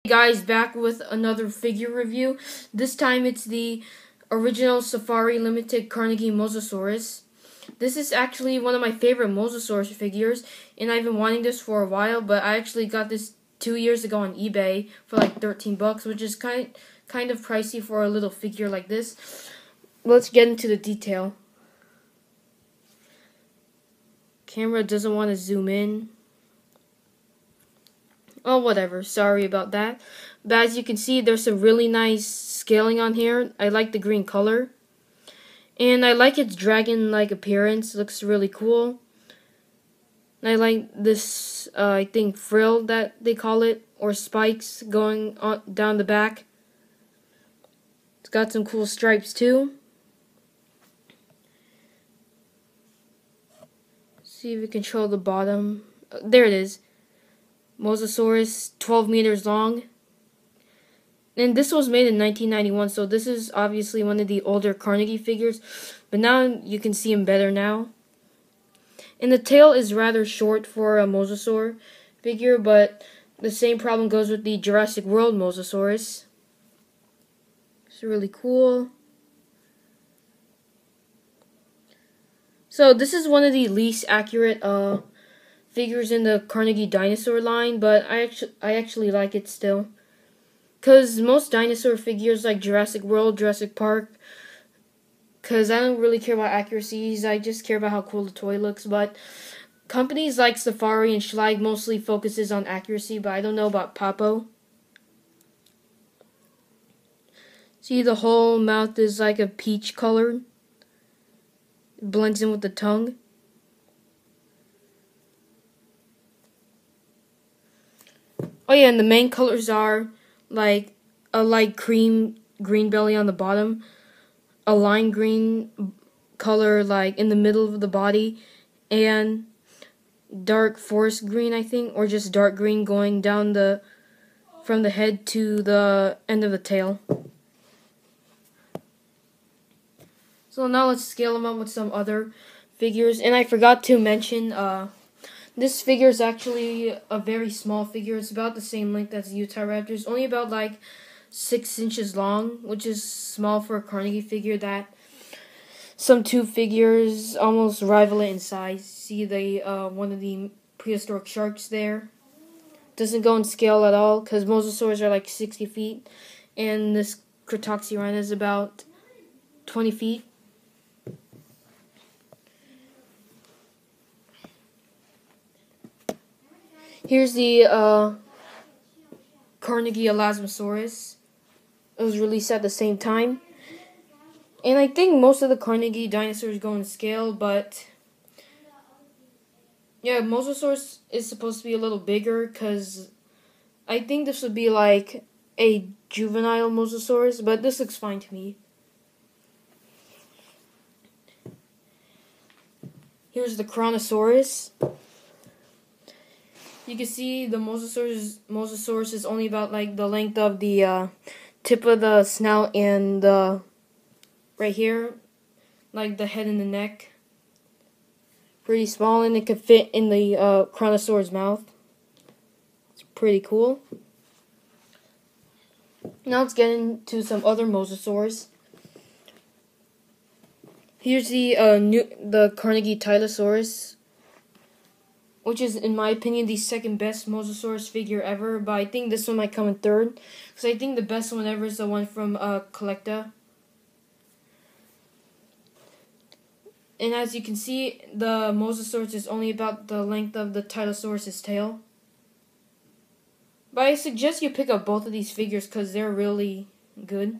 Hey guys, back with another figure review. This time it's the original Safari Ltd Carnegie Mosasaurus. This is actually one of my favorite Mosasaurus figures, and I've been wanting this for a while, but I actually got this 2 years ago on eBay for like 13 bucks, which is kind of pricey for a little figure like this. Let's get into the detail. Camera doesn't want to zoom in. Oh, whatever. Sorry about that. But as you can see, there's some really nice scaling on here. I like the green color. And I like its dragon-like appearance. Looks really cool. And I like this, I think, frill that they call it, or spikes going on down the back. It's got some cool stripes, too. See if we control the bottom. There it is. Mosasaurus, 12 meters long. And this was made in 1991, so this is obviously one of the older Carnegie figures, but now you can see him better now. And the tail is rather short for a mosasaur figure, but the same problem goes with the Jurassic World Mosasaurus. It's really cool. So this is one of the least accurate figures in the Carnegie dinosaur line, but I actually like it still. Because most dinosaur figures like Jurassic World, Jurassic Park, because I don't really care about accuracies, I just care about how cool the toy looks. But companies like Safari and Schlag mostly focuses on accuracy, but I don't know about Papo. See, the whole mouth is like a peach color. It blends in with the tongue. Oh yeah, and the main colors are like a light cream green belly on the bottom, a lime green color like in the middle of the body, and dark forest green, I think, or just dark green going down from the head to the end of the tail. So now let's scale them up with some other figures, and I forgot to mention this figure is actually a very small figure. It's about the same length as the Utahraptors, only about like 6 inches long, which is small for a Carnegie figure. That some two figures almost rival it in size. See the one of the prehistoric sharks there. Doesn't go in scale at all because mosasaurs are like 60 feet, and this Cretoxyrhina is about 20 feet. Here's the Carnegie Elasmosaurus. It was released at the same time. And I think most of the Carnegie dinosaurs go in scale, but yeah, Mosasaurus is supposed to be a little bigger because I think this would be like a juvenile Mosasaurus, but this looks fine to me. Here's the Kronosaurus. You can see the Mosasaurus is only about like the length of the tip of the snout and the right here, like the head and the neck. Pretty small, and it could fit in the Kronosaurus mouth. It's pretty cool. Now let's get into some other Mosasaurs. Here's the Carnegie Tylosaurus, which is, in my opinion, the second best Mosasaurus figure ever, but I think this one might come in third, because I think the best one ever is the one from Collecta. And as you can see, the Mosasaurus is only about the length of the Tylosaurus' tail. But I suggest you pick up both of these figures, because they're really good.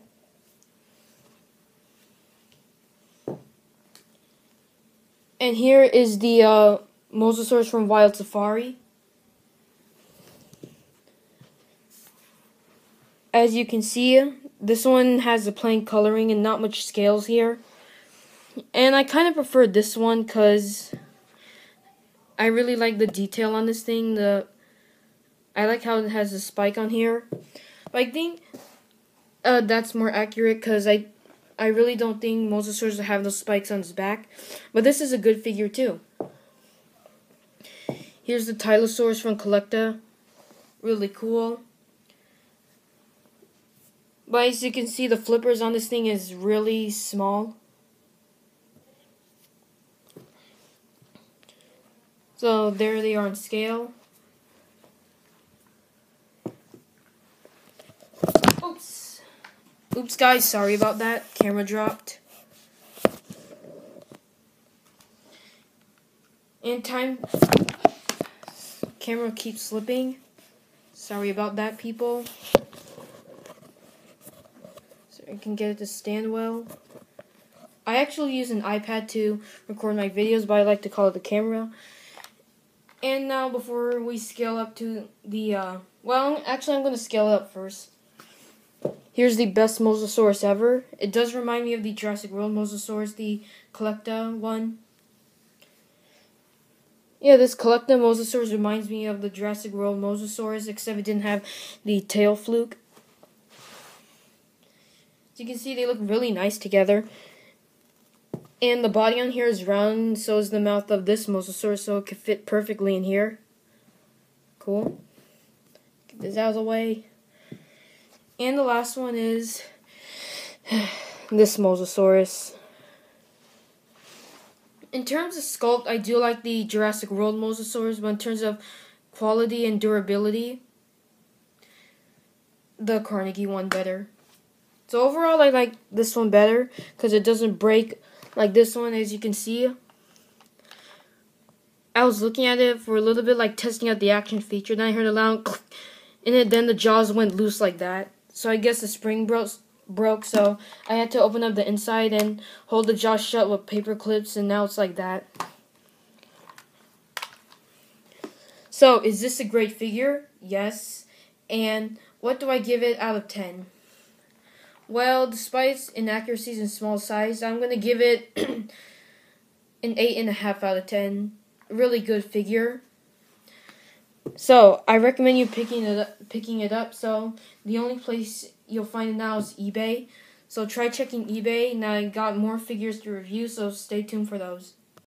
And here is the Mosasaurus from Wild Safari. As you can see, this one has the plain coloring and not much scales here. And I kind of prefer this one because I really like the detail on this thing. I like how it has a spike on here. But I think that's more accurate because I really don't think Mosasaurus will have those spikes on his back. But this is a good figure too. Here's the Tylosaurus from Collecta. Really cool. But as you can see, the flippers on this thing is really small. So there they are on scale. Oops. Oops, guys, sorry about that. Camera dropped. And camera keeps slipping. Sorry about that, people. So I can get it to stand well. I actually use an iPad to record my videos, but I like to call it the camera. And now, before we scale up to the, well, actually I'm going to scale it up first. Here's the best Mosasaurus ever. It does remind me of the Jurassic World Mosasaurus, the Collecta one. Yeah, this Collecta Mosasaurus reminds me of the Jurassic World Mosasaurus, except it didn't have the tail fluke. As you can see, they look really nice together. And the body on here is round, so is the mouth of this Mosasaurus, so it could fit perfectly in here. Cool. Get this out of the way. And the last one is this Mosasaurus. In terms of sculpt, I do like the Jurassic World Mosasaurus, but in terms of quality and durability, the Carnegie one better. So overall, I like this one better because it doesn't break like this one, as you can see. I was looking at it for a little bit, like testing out the action feature. Then I heard a loud click, and then the jaws went loose like that. So I guess the spring broke, so I had to open up the inside and hold the jaw shut with paper clips, and now it's like that. So, is this a great figure? Yes. And what do I give it out of 10? Well, despite its inaccuracies and small size, I'm going to give it an 8.5 out of 10. Really good figure. So, I recommend you picking it up. So, the only place you'll find it now is eBay. So, try checking eBay. Now, I got more figures to review, so stay tuned for those.